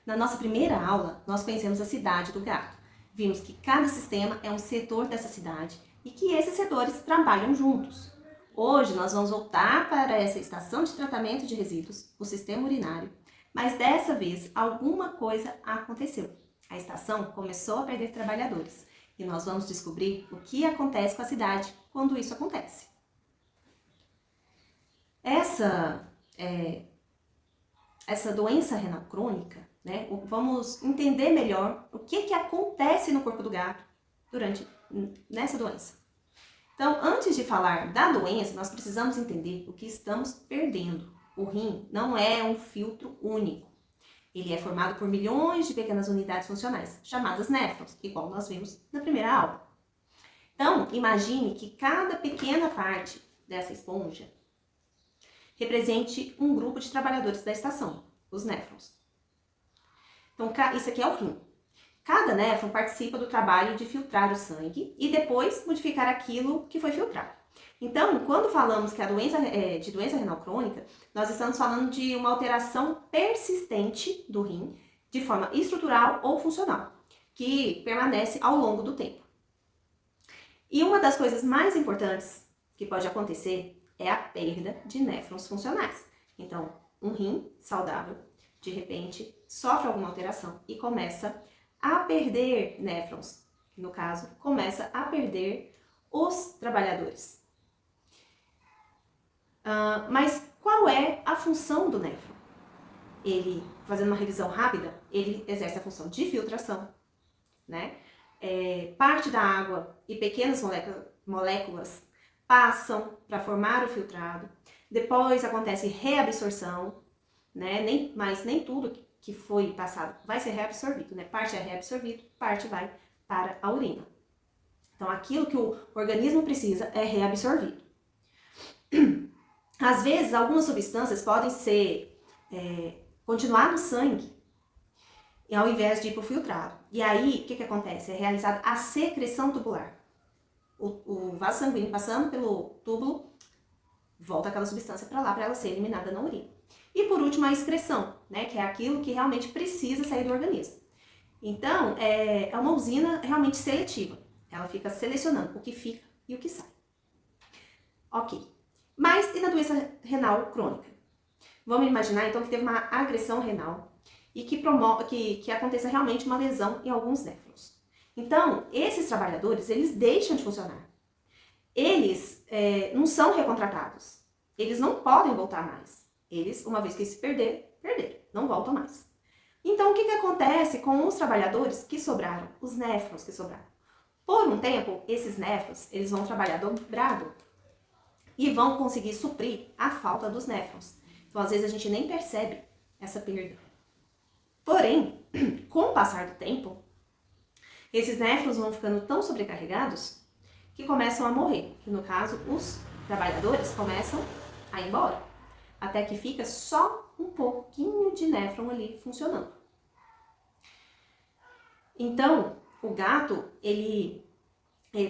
Na nossa primeira aula, nós conhecemos a cidade do gato. Vimos que cada sistema é um setor dessa cidade e que esses setores trabalham juntos. Hoje nós vamos voltar para essa estação de tratamento de resíduos, o sistema urinário, mas dessa vez alguma coisa aconteceu. A estação começou a perder trabalhadores e nós vamos descobrir o que acontece com a cidade quando isso acontece. Essa doença renal crônica, né? Vamos entender melhor o que acontece no corpo do gato nessa doença. Então, antes de falar da doença, nós precisamos entender o que estamos perdendo. O rim não é um filtro único. Ele é formado por milhões de pequenas unidades funcionais, chamadas néfrons, igual nós vimos na primeira aula. Então, imagine que cada pequena parte dessa esponja represente um grupo de trabalhadores da estação, os néfrons. Então, isso aqui é o rim. Cada néfron participa do trabalho de filtrar o sangue e depois modificar aquilo que foi filtrado. Então, quando falamos que a doença de doença renal crônica, nós estamos falando de uma alteração persistente do rim, de forma estrutural ou funcional, que permanece ao longo do tempo. E uma das coisas mais importantes que pode acontecer é a perda de néfrons funcionais. Então, um rim saudável, de repente, sofre alguma alteração e começa a perder néfrons. No caso, começa a perder os trabalhadores. Mas qual é a função do néfron? Ele, fazendo uma revisão rápida, ele exerce a função de filtração, né? Parte da água e pequenas moléculas passam para formar o filtrado. Depois acontece reabsorção, né? Mas nem tudo que foi passado vai ser reabsorvido, né? Parte é reabsorvido, parte vai para a urina. Então, aquilo que o organismo precisa é reabsorvido. Às vezes, algumas substâncias podem continuar no sangue, ao invés de ir para o filtrado. E aí, o que acontece? É realizada a secreção tubular. O vaso sanguíneo passando pelo túbulo, volta aquela substância para lá, para ela ser eliminada na urina. E por último, a excreção, né, que é aquilo que realmente precisa sair do organismo. Então, é uma usina realmente seletiva. Ela fica selecionando o que fica e o que sai. Ok. Mas e na doença renal crônica? Vamos imaginar, então, que teve uma agressão renal e que aconteça realmente uma lesão em alguns néfrons. Então, esses trabalhadores, eles deixam de funcionar. Eles não são recontratados. Eles não podem voltar mais. Eles, uma vez que se perderam, não voltam mais. Então, o que acontece com os trabalhadores que sobraram, os néfrons que sobraram? Por um tempo, esses néfrons, eles vão trabalhar dobrado e vão conseguir suprir a falta dos néfrons. Então, às vezes, a gente nem percebe essa perda. Porém, com o passar do tempo, esses néfrons vão ficando tão sobrecarregados que começam a morrer. Que, no caso, os trabalhadores começam a ir embora. Até que fica só um pouquinho de néfron ali funcionando. Então, o gato,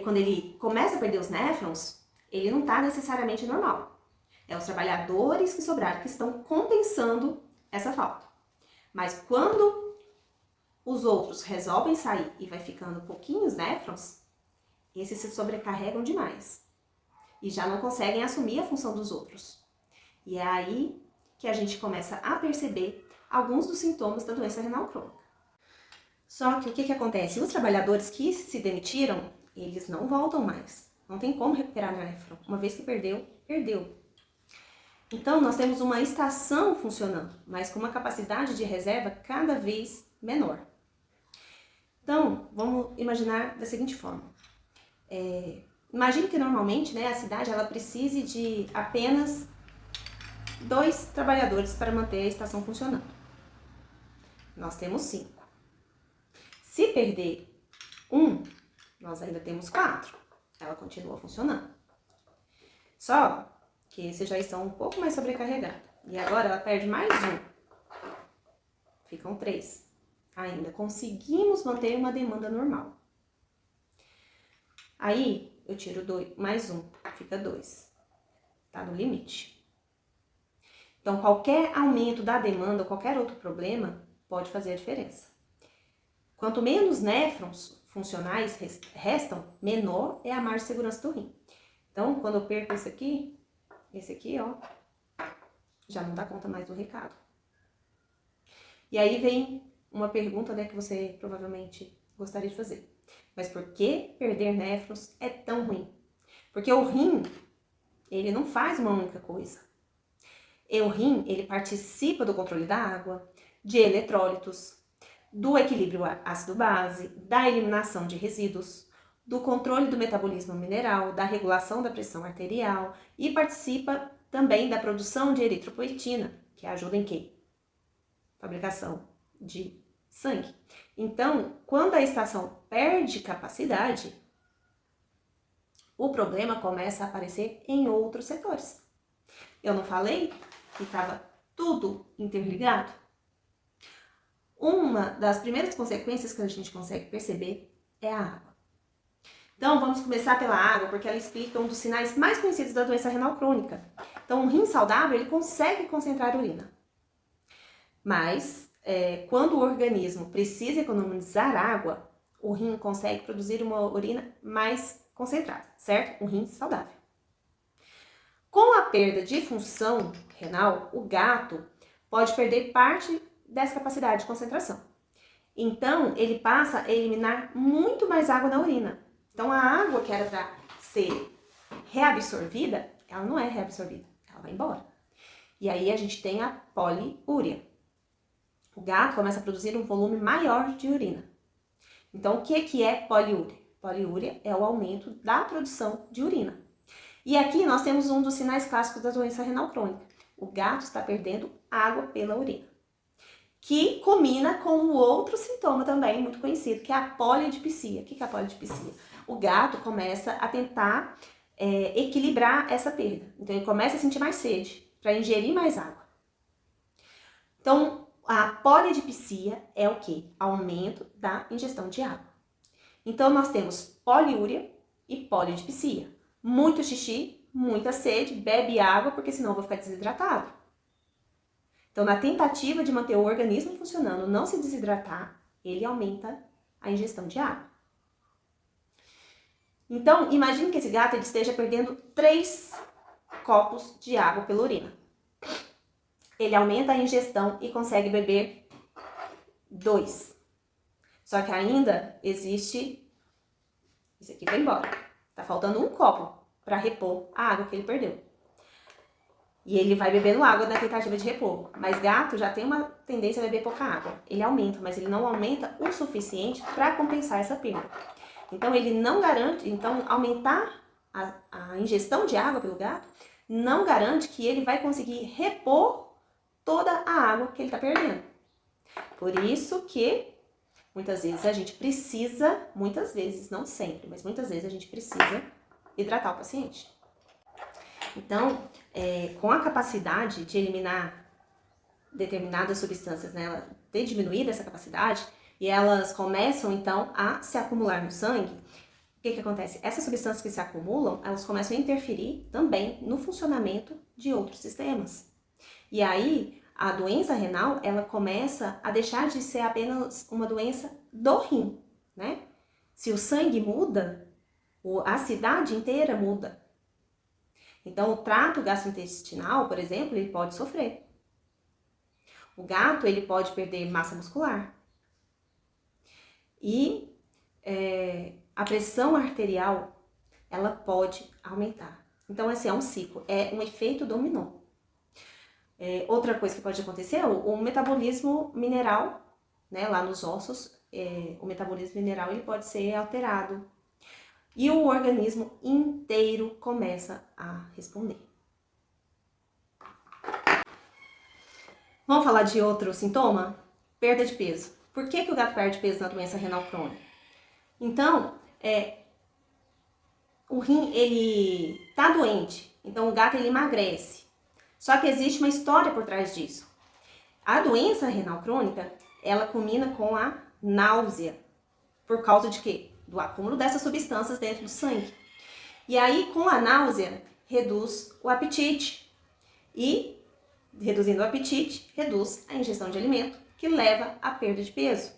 quando ele começa a perder os néfrons, ele não está necessariamente normal. É os trabalhadores que sobraram que estão compensando essa falta. Mas quando os outros resolvem sair e vai ficando pouquinhos néfrons, esses se sobrecarregam demais e já não conseguem assumir a função dos outros. E é aí que a gente começa a perceber alguns dos sintomas da doença renal crônica. Só que o que acontece? Os trabalhadores que se demitiram, eles não voltam mais. Não tem como recuperar néfron. Uma vez que perdeu, perdeu. Então, nós temos uma estação funcionando, mas com uma capacidade de reserva cada vez menor. Então, vamos imaginar da seguinte forma. Imagine que normalmente, né, a cidade ela precise de apenas 2 trabalhadores para manter a estação funcionando. Nós temos 5. Se perder 1, nós ainda temos 4. Ela continua funcionando. Só que esses já estão um pouco mais sobrecarregados. E agora ela perde mais 1. Ficam 3. Ainda conseguimos manter uma demanda normal. Aí eu tiro mais 1, fica 2. Tá no limite. Então, qualquer aumento da demanda, qualquer outro problema, pode fazer a diferença. Quanto menos néfrons funcionais restam, menor é a margem de segurança do rim. Então, quando eu perco esse aqui, ó, já não dá conta mais do recado. E aí vem uma pergunta, né, que você provavelmente gostaria de fazer. Mas por que perder néfrons é tão ruim? Porque o rim, ele não faz uma única coisa. E o rim, ele participa do controle da água, de eletrólitos, do equilíbrio ácido-base, da eliminação de resíduos, do controle do metabolismo mineral, da regulação da pressão arterial e participa também da produção de eritropoetina, que ajuda em quê? Fabricação de sangue. Então, quando a estação perde capacidade, o problema começa a aparecer em outros setores. Eu não falei que estava tudo interligado? Uma das primeiras consequências que a gente consegue perceber é a água. Então, vamos começar pela água, porque ela explica um dos sinais mais conhecidos da doença renal crônica. Então, um rim saudável, ele consegue concentrar urina. Mas, quando o organismo precisa economizar água, o rim consegue produzir uma urina mais concentrada, certo? Um rim saudável. Com a perda de função renal, o gato pode perder parte dessa capacidade de concentração. Então, ele passa a eliminar muito mais água na urina. Então, a água que era para ser reabsorvida, ela não é reabsorvida, ela vai embora. E aí a gente tem a poliúria. O gato começa a produzir um volume maior de urina. Então, o que é poliúria? Poliúria é o aumento da produção de urina. E aqui nós temos um dos sinais clássicos da doença renal crônica. O gato está perdendo água pela urina, que combina com o outro sintoma também muito conhecido, que é a polidipsia. O que é a polidipsia? O gato começa a tentar equilibrar essa perda. Então, ele começa a sentir mais sede, para ingerir mais água. Então, a polidipsia é o quê? Aumento da ingestão de água. Então, nós temos poliúria e polidipsia. Muito xixi, muita sede, bebe água, porque senão eu vou ficar desidratado. Então, na tentativa de manter o organismo funcionando, não se desidratar, ele aumenta a ingestão de água. Então, imagine que esse gato ele esteja perdendo 3 copos de água pela urina. Ele aumenta a ingestão e consegue beber 2. Só que ainda existe... Isso aqui vai embora. Tá faltando 1 copo para repor a água que ele perdeu. E ele vai bebendo água na tentativa de repor. Mas gato já tem uma tendência a beber pouca água. Ele aumenta, mas ele não aumenta o suficiente para compensar essa perda. Então, ele não garante... Então, aumentar a ingestão de água pelo gato não garante que ele vai conseguir repor toda a água que ele está perdendo. Por isso que muitas vezes a gente precisa, muitas vezes, não sempre, mas muitas vezes a gente precisa hidratar o paciente. Então, com a capacidade de eliminar determinadas substâncias, né, ela ter diminuído essa capacidade, e elas começam, então, a se acumular no sangue, o que acontece? Essas substâncias que se acumulam, elas começam a interferir também no funcionamento de outros sistemas. E aí, a doença renal, ela começa a deixar de ser apenas uma doença do rim, né? Se o sangue muda, a cidade inteira muda. Então, o trato gastrointestinal, por exemplo, ele pode sofrer. O gato, ele pode perder massa muscular. E a pressão arterial, ela pode aumentar. Então, esse é um ciclo, é um efeito dominó. Outra coisa que pode acontecer é o metabolismo mineral, né, lá nos ossos, o metabolismo mineral ele pode ser alterado. E o organismo inteiro começa a responder. Vamos falar de outro sintoma? Perda de peso. Por que o gato perde peso na doença renal crônica? Então, o rim, ele tá doente, então o gato ele emagrece. Só que existe uma história por trás disso. A doença renal crônica, ela culmina com a náusea. Por causa de quê? Do acúmulo dessas substâncias dentro do sangue. E aí, com a náusea, reduz o apetite. E, reduzindo o apetite, reduz a ingestão de alimento, que leva à perda de peso.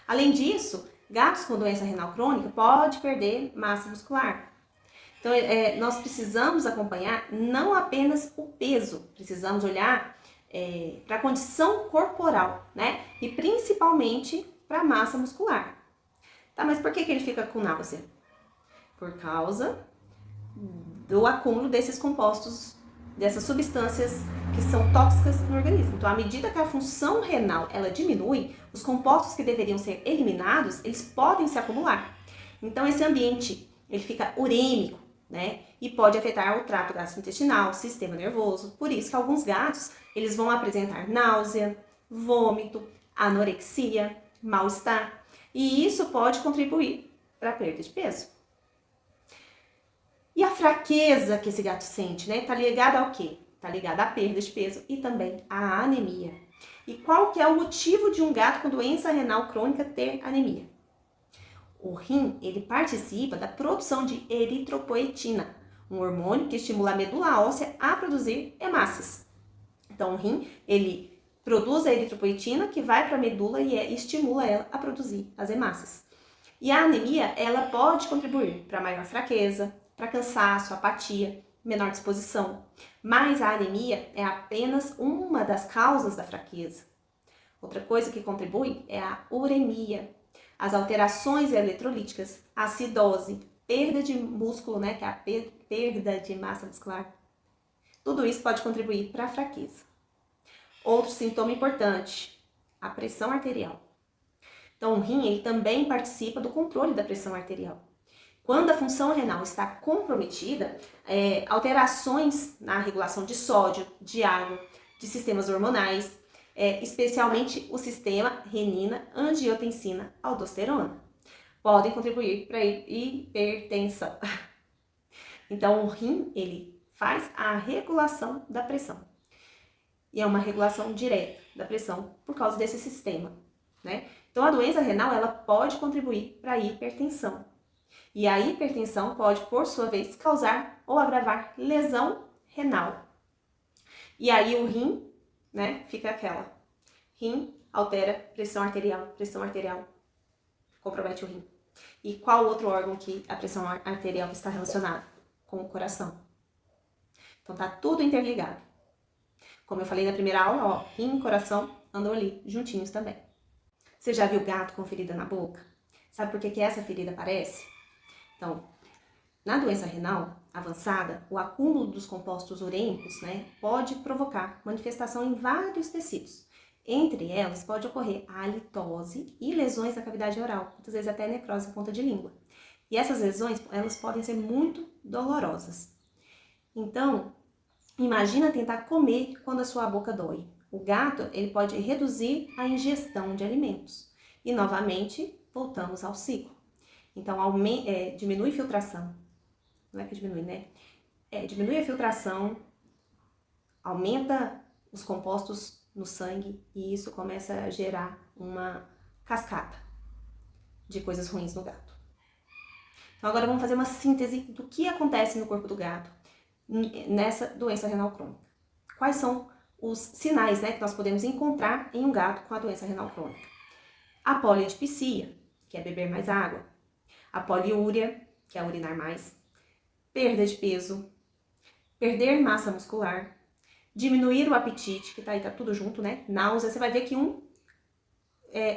Além disso, gatos com doença renal crônica podem perder massa muscular. Então, nós precisamos acompanhar não apenas o peso, precisamos olhar para a condição corporal, né? E principalmente para a massa muscular. Tá, mas por que ele fica com náusea? Por causa do acúmulo desses compostos, dessas substâncias que são tóxicas no organismo. Então, à medida que a função renal ela diminui, os compostos que deveriam ser eliminados, eles podem se acumular. Então, esse ambiente ele fica urêmico, né? E pode afetar o trato gastrointestinal, o sistema nervoso. Por isso que alguns gatos eles vão apresentar náusea, vômito, anorexia, mal-estar. E isso pode contribuir para a perda de peso. E a fraqueza que esse gato sente, né? Tá ligada ao quê? Tá ligada à perda de peso e também à anemia. E qual que é o motivo de um gato com doença renal crônica ter anemia? O rim, ele participa da produção de eritropoetina, um hormônio que estimula a medula óssea a produzir hemácias. Então, o rim, ele produz a eritropoetina que vai para a medula e estimula ela a produzir as hemácias. E a anemia, ela pode contribuir para maior fraqueza, para cansaço, apatia, menor disposição. Mas a anemia é apenas uma das causas da fraqueza. Outra coisa que contribui é a uremia, as alterações eletrolíticas, a acidose, perda de músculo, né, que é a perda de massa muscular. Tudo isso pode contribuir para a fraqueza. Outro sintoma importante, a pressão arterial. Então, o rim ele também participa do controle da pressão arterial. Quando a função renal está comprometida, alterações na regulação de sódio, de água, de sistemas hormonais, especialmente o sistema renina, angiotensina, aldosterona, podem contribuir para a hipertensão. Então, o rim, ele faz a regulação da pressão. E é uma regulação direta da pressão por causa desse sistema, né? Então, a doença renal, ela pode contribuir para a hipertensão. E a hipertensão pode, por sua vez, causar ou agravar lesão renal. E aí o rim, né, fica aquela. Rim altera pressão arterial compromete o rim. E qual outro órgão que a pressão arterial está relacionada? Com o coração. Então tá tudo interligado. Como eu falei na primeira aula, ó, rim e coração andam ali juntinhos também. Você já viu gato com ferida na boca? Sabe por que essa ferida aparece? Então, na doença renal avançada, o acúmulo dos compostos urêmicos, né, pode provocar manifestação em vários tecidos. Entre elas, pode ocorrer a halitose e lesões da cavidade oral, muitas vezes até necrose em ponta de língua. E essas lesões, elas podem ser muito dolorosas. Então, imagina tentar comer quando a sua boca dói. O gato, ele pode reduzir a ingestão de alimentos. E, novamente, voltamos ao ciclo. Então, diminui a filtração. Não é que diminui, né? Diminui a filtração, aumenta os compostos no sangue e isso começa a gerar uma cascata de coisas ruins no gato. Então, agora vamos fazer uma síntese do que acontece no corpo do gato nessa doença renal crônica. Quais são os sinais, né, que nós podemos encontrar em um gato com a doença renal crônica? A polidipsia, que é beber mais água. A poliúria, que é urinar mais. Perda de peso. Perder massa muscular. Diminuir o apetite, que tá aí, tá tudo junto, né? Náusea, você vai ver que um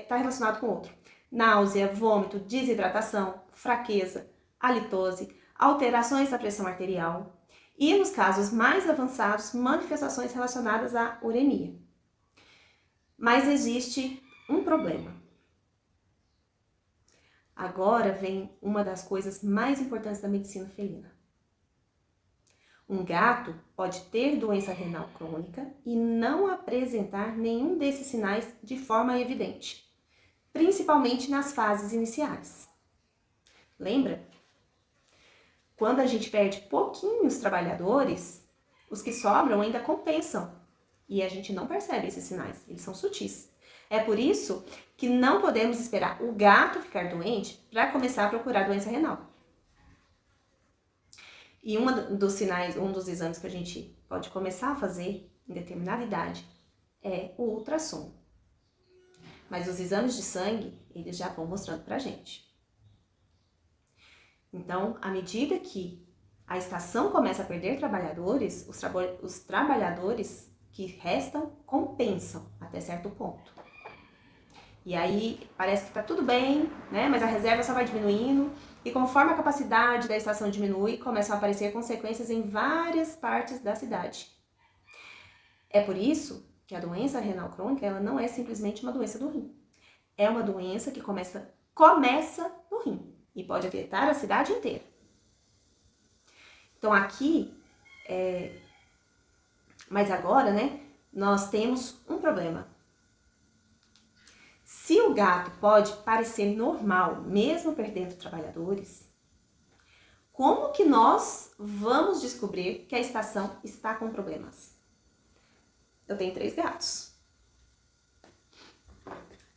tá relacionado com o outro. Náusea, vômito, desidratação, fraqueza, halitose, alterações da pressão arterial. E nos casos mais avançados, manifestações relacionadas à uremia. Mas existe um problema. Agora vem uma das coisas mais importantes da medicina felina. Um gato pode ter doença renal crônica e não apresentar nenhum desses sinais de forma evidente, principalmente nas fases iniciais. Lembra? Quando a gente perde pouquinhos trabalhadores, os que sobram ainda compensam. E a gente não percebe esses sinais, eles são sutis. É por isso que não podemos esperar o gato ficar doente para começar a procurar doença renal. E um dos sinais, um dos exames que a gente pode começar a fazer em determinada idade é o ultrassom. Mas os exames de sangue, eles já vão mostrando pra gente. Então, à medida que a estação começa a perder trabalhadores, os trabalhadores que restam compensam até certo ponto. E aí parece que tá tudo bem, né? Mas a reserva só vai diminuindo. E conforme a capacidade da estação diminui, começam a aparecer consequências em várias partes da cidade. É por isso que a doença renal crônica, ela não é simplesmente uma doença do rim. É uma doença que começa no rim e pode afetar a cidade inteira. Então aqui, mas agora, né, nós temos um problema. Se o gato pode parecer normal, mesmo perdendo trabalhadores, como que nós vamos descobrir que a estação está com problemas? Eu tenho 3 gatos.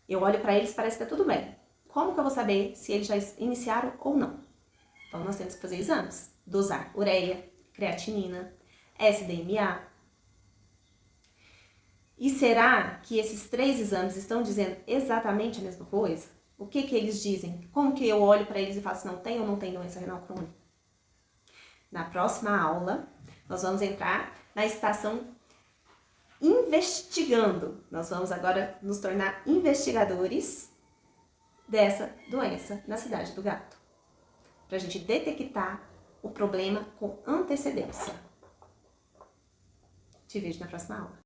Eu olho para eles, parece que tá tudo bem. Como que eu vou saber se eles já iniciaram ou não? Então, nós temos que fazer exames. Dosar ureia, creatinina, SDMA. E será que esses 3 exames estão dizendo exatamente a mesma coisa? O que que eles dizem? Como que eu olho para eles e falo se não tem ou não tem doença renal crônica? Na próxima aula, nós vamos entrar na estação investigando. Nós vamos agora nos tornar investigadores dessa doença na cidade do gato, para a gente detectar o problema com antecedência. Te vejo na próxima aula.